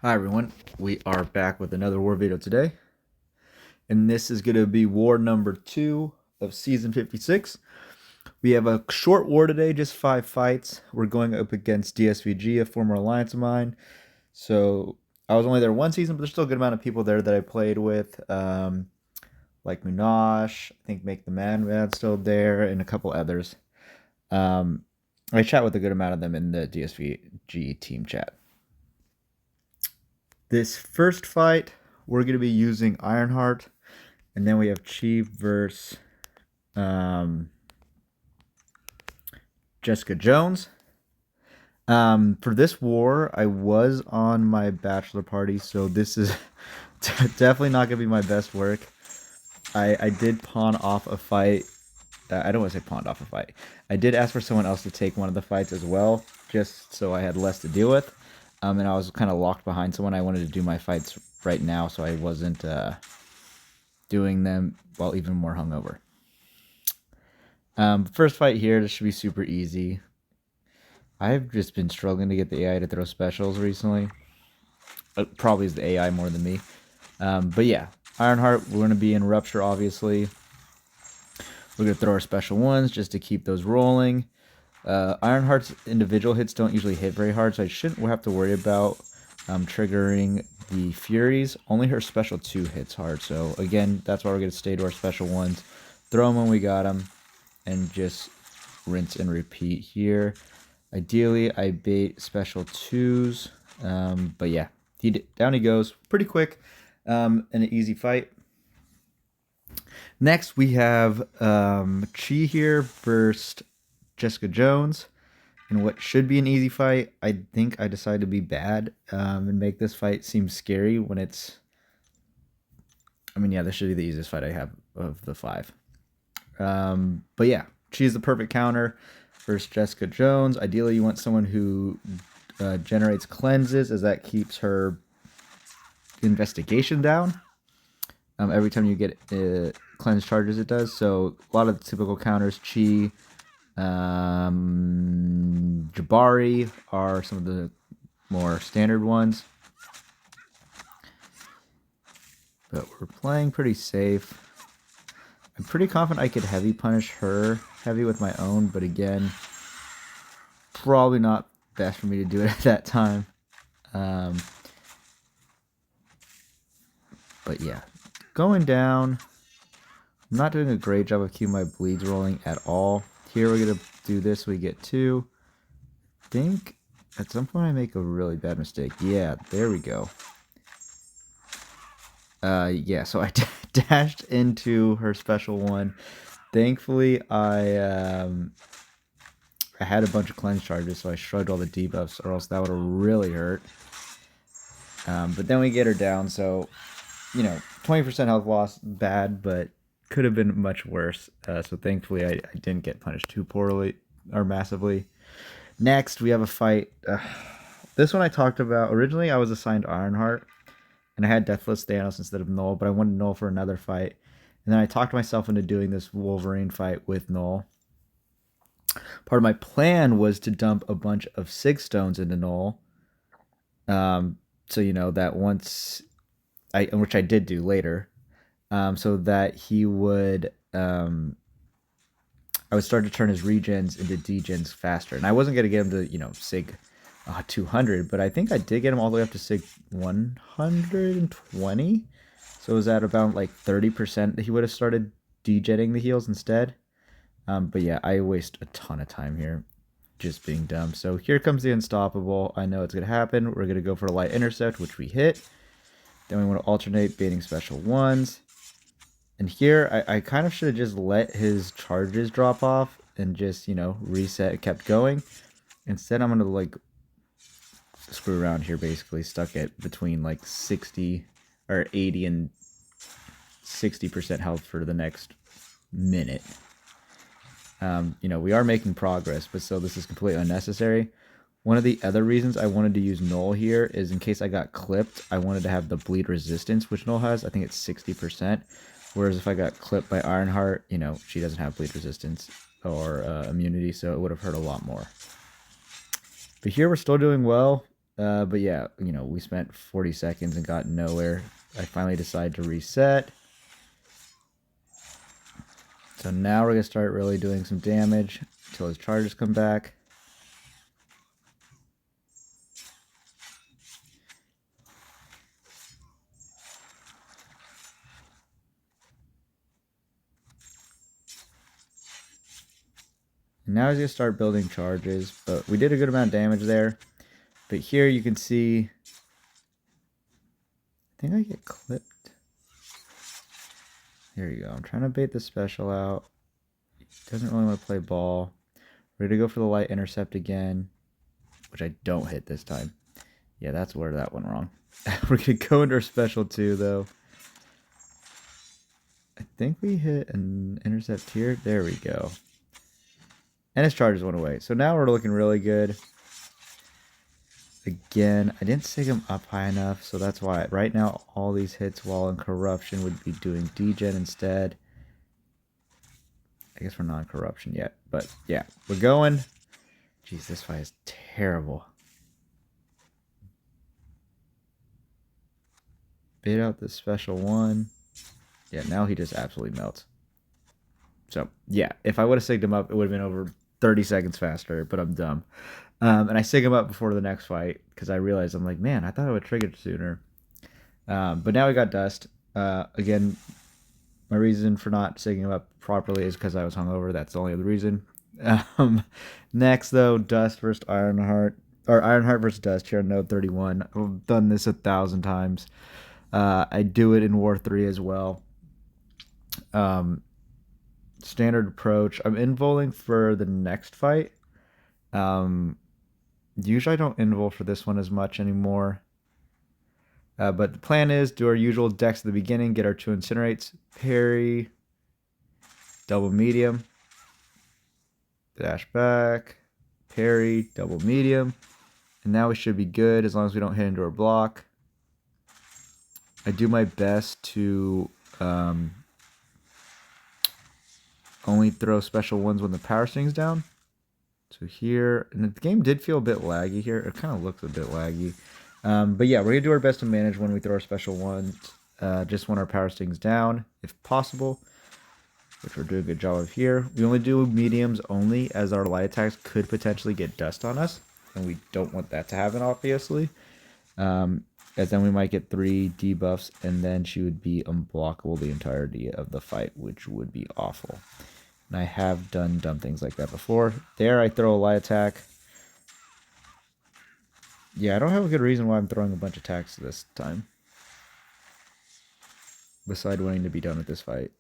Hi everyone, we are back with another war video today, and this is going to be war number 2 of season 56. We have a short war today, just 5 fights. We're going up against DSVG, a former alliance of mine. So I was only there one season, but there's still a good amount of people there that I played with, like Munosh, I think Make the Man still there, and a couple others. Um, I chat with a good amount of them in the DSVG team chat. This first fight, we're going to be using Ironheart, and then we have Chee versus Jessica Jones. For this war, I was on my bachelor party, so this is definitely not going to be my best work. I did pawn off a fight. I don't want to say pawned off a fight. I did ask for someone else to take one of the fights as well, just so I had less to deal with. And I was kind of locked behind someone. I wanted to do my fights right now, so I wasn't doing them while even more hungover. First fight here, this should be super easy. I've just been struggling to get the AI to throw specials recently. Probably is the AI more than me. But yeah, Ironheart, we're going to be in Rupture, obviously. We're going to throw our special ones just to keep those rolling. Ironheart's individual hits don't usually hit very hard, so I shouldn't have to worry about triggering the Furies. Only her special 2 hits hard, so again, that's why we're going to stay to our special ones. Throw them when we got them, and just rinse and repeat here. Ideally, I bait special 2s, but yeah, down he goes. Pretty quick, and an easy fight. Next, we have Chee here versus Jessica Jones in what should be an easy fight. I think I decided to be bad and make this fight seem scary when it's... I mean, yeah, this should be the easiest fight I have of the 5. But yeah, she's the perfect counter versus Jessica Jones. Ideally, you want someone who generates cleanses, as that keeps her investigation down. Every time you get cleanse charges, it does. So a lot of the typical counters, Chee, Jabari are some of the more standard ones. But we're playing pretty safe. I'm pretty confident I could heavy punish her heavy with my own, but again, probably not best for me to do it at that time. But yeah, going down. I'm not doing a great job of keeping my bleeds rolling at all. Here we're going to do this, we get 2. I think at some point I make a really bad mistake. Yeah, there we go. Yeah, so I dashed into her special 1. Thankfully, I had a bunch of cleanse charges, so I shrugged all the debuffs, or else that would have really hurt. But then we get her down, so, 20% health loss, bad, but could have been much worse. So thankfully, I didn't get punished too poorly or massively. Next, we have a fight. This one I talked about. Originally, I was assigned Ironheart, and I had Deathless Thanos instead of Knull, but I wanted Knull for another fight. And then I talked myself into doing this Wolverine fight with Knull. Part of my plan was to dump a bunch of Sig Stones into Knull. So, that once... which I did do later. So that he would... I would start to turn his regens into degens faster. And I wasn't going to get him to, Sig 200, but I think I did get him all the way up to Sig 120. So it was at about like 30% that he would have started degenning the heals instead. But yeah, I waste a ton of time here just being dumb. So here comes the Unstoppable. I know it's going to happen. We're going to go for a Light Intercept, which we hit. Then we want to alternate baiting special 1s. And here, I kind of should have just let his charges drop off and just, reset, kept going. Instead, I'm going to, like, screw around here, basically. Stuck it between, like, 60 or 80 and 60% health for the next minute. We are making progress, but still, this is completely unnecessary. One of the other reasons I wanted to use Knull here is in case I got clipped, I wanted to have the bleed resistance, which Knull has. I think it's 60%. Whereas if I got clipped by Ironheart, she doesn't have bleed resistance or immunity, so it would have hurt a lot more. But here we're still doing well. But yeah, you know, we spent 40 seconds and got nowhere. I finally decided to reset. So now we're going to start really doing some damage until his charges come back. And now he's going to start building charges, but we did a good amount of damage there. But here you can see, I think I get clipped. There you go. I'm trying to bait the special out. He doesn't really want to play ball. We're going to go for the light intercept again, which I don't hit this time. Yeah, that's where that went wrong. We're going to go into our special 2, though. I think we hit an intercept here. There we go. And his charges went away. So now we're looking really good. Again, I didn't sig him up high enough, so that's why right now all these hits while in corruption would be doing degen instead. I guess we're not in corruption yet, but yeah, we're going. Jeez, this fight is terrible. Bait out the special 1. Yeah, now he just absolutely melts. So yeah, if I would have sigged him up, it would have been over 30 seconds faster, but I'm dumb. And I sig him up before the next fight because I realized, I'm like, man, I thought I would trigger it sooner. But now we got dust. Again, my reason for not sigging him up properly is because I was hungover. That's the only other reason. Next, though, Dust versus Ironheart. Or Ironheart versus Dust here on Node 31. I've done this 1,000 times. I do it in War 3 as well. Standard approach. I'm involing for the next fight. Usually I don't invul for this one as much anymore. But the plan is do our usual decks at the beginning, get our 2 incinerates, parry, double medium, dash back, parry, double medium, and now we should be good as long as we don't hit into our block. I do my best to only throw special 1s when the power string's down. So here, and the game did feel a bit laggy here. It kind of looks a bit laggy. But yeah, we're going to do our best to manage when we throw our special 1s, just when our power sting's down, if possible, which we're doing a good job of here. We only do mediums only, as our light attacks could potentially get dust on us, and we don't want that to happen, obviously. As then we might get 3 debuffs, and then she would be unblockable the entirety of the fight, which would be awful. And I have done dumb things like that before. There, I throw a light attack. Yeah, I don't have a good reason why I'm throwing a bunch of attacks this time. Besides wanting to be done with this fight.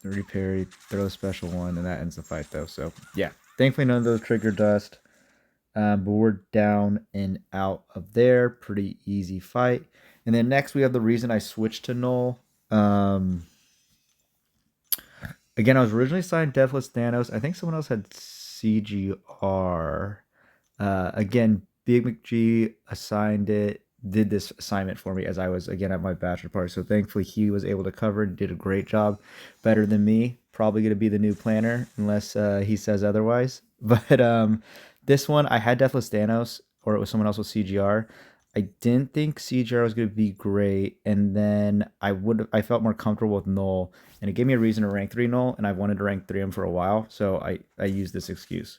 Reparry, throw a special 1, and that ends the fight though. So yeah, thankfully none of those trigger dust. But we're down and out of there. Pretty easy fight. And then next we have the reason I switched to Knull. Again, I was originally assigned Deathless Thanos. I think someone else had CGR. Again, Big McG assigned it, did this assignment for me as I was, again, at my bachelor party. So thankfully he was able to cover it, did a great job. Better than me. Probably going to be the new planner unless he says otherwise. But this one, I had Deathless Thanos, or it was someone else with CGR. I didn't think CGR was going to be great, and then I felt more comfortable with Knull, and it gave me a reason to rank 3 Knull, and I've wanted to rank 3 him for a while, so I used this excuse.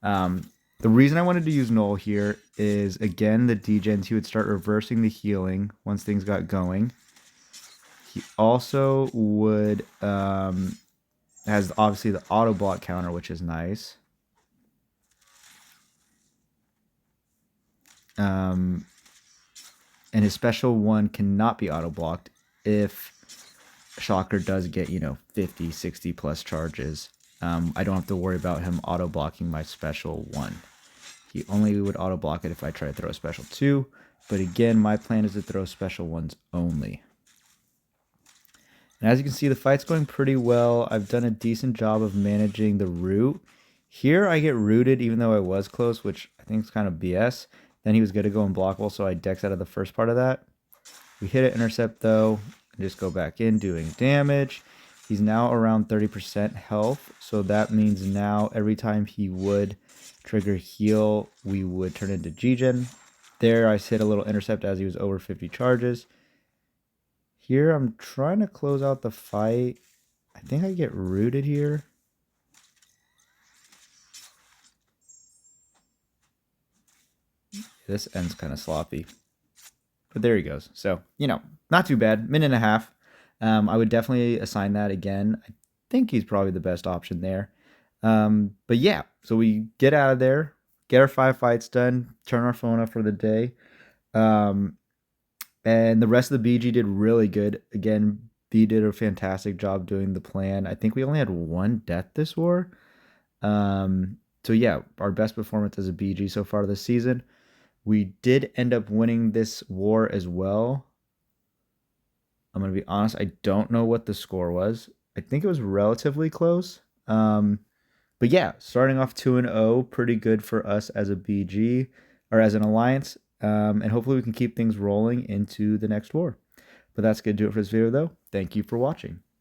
The reason I wanted to use Knull here is, again, the degens, he would start reversing the healing once things got going. He also would, has obviously the auto block counter, which is nice. And his special 1 cannot be auto blocked if Shocker does get, 50, 60 plus charges. I don't have to worry about him auto blocking my special 1. He only would auto block it if I try to throw a special 2. But again, my plan is to throw special 1s only. And as you can see, the fight's going pretty well. I've done a decent job of managing the root. Here I get rooted even though I was close, which I think is kind of BS. Then he was going to go unblockable, so I dex out of the first part of that. We hit an intercept though, and just go back in doing damage. He's now around 30% health, so that means now every time he would trigger heal, we would turn into G-Gen. There, I hit a little intercept as he was over 50 charges. Here, I'm trying to close out the fight. I think I get rooted here. This end's kind of sloppy. But there he goes. So, not too bad. Minute and a half. I would definitely assign that again. I think he's probably the best option there. But yeah, so we get out of there, get our 5 fights done, turn our phone off for the day. And the rest of the BG did really good. Again, B did a fantastic job doing the plan. I think we only had 1 death this war. So yeah, our best performance as a BG so far this season. We did end up winning this war as well. I'm going to be honest, I don't know what the score was. I think it was relatively close. But yeah, starting off 2-0, pretty good for us as a BG or as an alliance. And hopefully we can keep things rolling into the next war. But that's going to do it for this video, though. Thank you for watching.